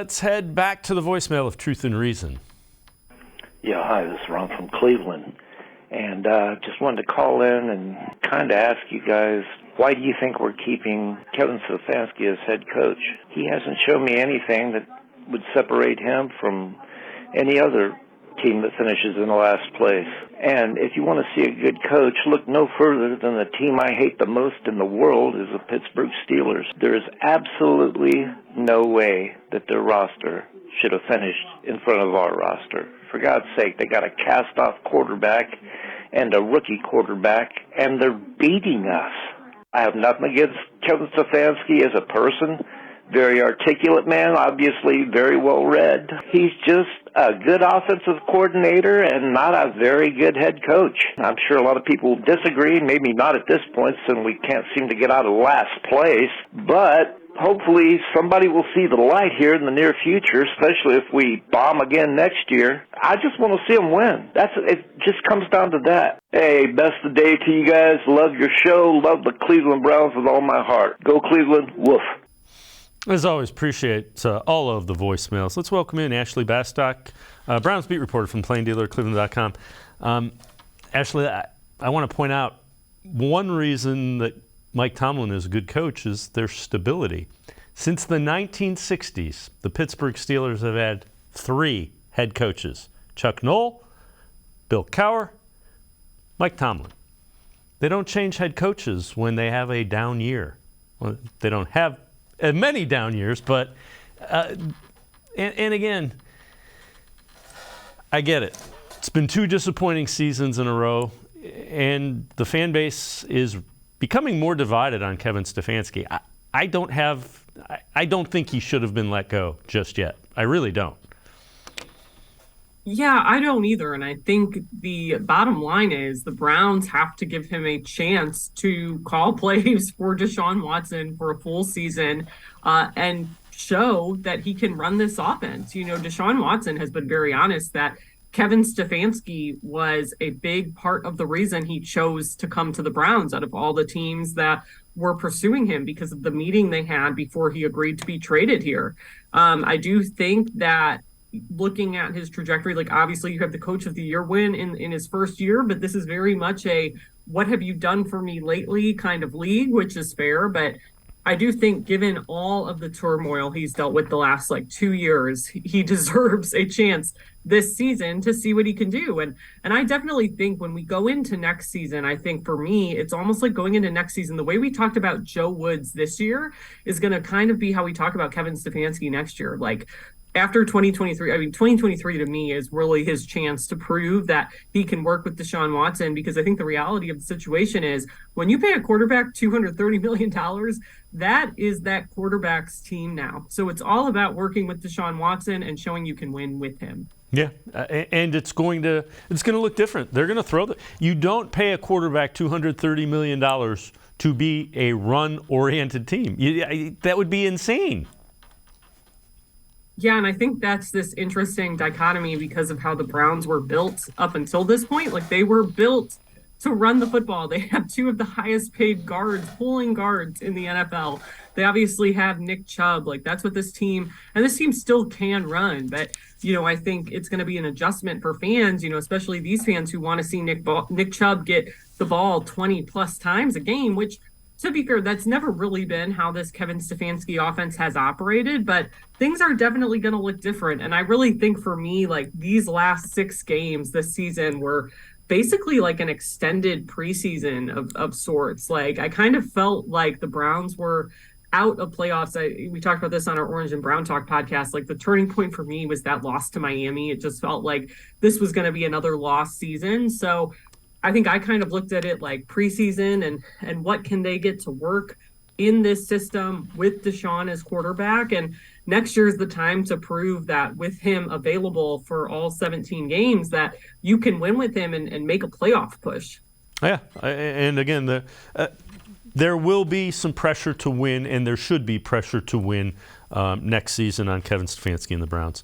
Let's head back to the voicemail of Truth and Reason. Yeah, hi, this is Ron from Cleveland. And just wanted to call in and kind of ask you guys, why do you think we're keeping Kevin Stefanski as head coach? He hasn't shown me anything that would separate him from any other team that finishes in the last place. And if you want to see a good coach, look no further than the team I hate the most in the world is the Pittsburgh Steelers. There is absolutely no way that their roster should have finished in front of our roster. For God's sake, they got a cast-off quarterback and a rookie quarterback, and they're beating us. I have nothing against Kevin Stefanski as a person. Very articulate man, obviously very well read. He's just a good offensive coordinator and not a very good head coach. I'm sure a lot of people disagree, maybe not at this point since we can't seem to get out of last place, but hopefully somebody will see the light here in the near future, especially if we bomb again next year. I just want to see them win. It just comes down to that. Hey, best of the day to you guys. Love your show. Love the Cleveland Browns with all my heart. Go Cleveland. Woof. As always, appreciate all of the voicemails. Let's welcome in Ashley Bastock, Browns beat reporter from Plain Dealer, cleveland.com. Ashley, I want to point out one reason that Mike Tomlin is a good coach is their stability. Since the 1960s, the Pittsburgh Steelers have had 3 head coaches: Chuck Noll, Bill Cowher, Mike Tomlin. They don't change head coaches when they have a down year. Well, they don't have many down years, but and again, I get it. It's been 2 disappointing seasons in a row, and the fan base is becoming more divided on Kevin Stefanski. I don't think he should have been let go just yet. I really don't. Yeah, I don't either. And I think the bottom line is the Browns have to give him a chance to call plays for Deshaun Watson for a full season and show that he can run this offense. You know, Deshaun Watson has been very honest that Kevin Stefanski was a big part of the reason he chose to come to the Browns out of all the teams that were pursuing him because of the meeting they had before he agreed to be traded here. I do think that looking at his trajectory, like obviously you have the Coach of the Year win in his first year, but this is very much a what have you done for me lately kind of league, which is fair. But I do think given all of the turmoil he's dealt with the last 2 years, he deserves a chance this season to see what he can do. And I definitely think when we go into next season, I think for me, it's almost like going into next season, the way we talked about Joe Woods this year is going to kind of be how we talk about Kevin Stefanski next year. Like, after 2023, 2023 to me is really his chance to prove that he can work with Deshaun Watson, because I think the reality of the situation is when you pay a quarterback $230 million, that is that quarterback's team now. So it's all about working with Deshaun Watson and showing you can win with him. Yeah, and it's going to look different. They're going to you don't pay a quarterback $230 million to be a run-oriented team. That would be insane. Yeah, and I think that's this interesting dichotomy because of how the Browns were built up until this point. Like, they were built to run the football. They have 2 of the highest paid pulling guards in the NFL. They obviously have Nick Chubb. Like, that's what this team still can run. But, I think it's going to be an adjustment for fans, especially these fans who want to see Nick Chubb get the ball 20 plus times a game, which, to be fair, that's never really been how this Kevin Stefanski offense has operated, but things are definitely going to look different. And I really think for me, these last 6 games this season were basically an extended preseason of sorts. I kind of felt like the Browns were out of playoffs. We talked about this on our Orange and Brown Talk podcast. The turning point for me was that loss to Miami. It just felt like this was going to be another lost season. So I think I kind of looked at it like preseason and what can they get to work in this system with Deshaun as quarterback. And next year is the time to prove that with him available for all 17 games that you can win with him and make a playoff push. Yeah, and again, there will be some pressure to win, and there should be pressure to win next season on Kevin Stefanski and the Browns.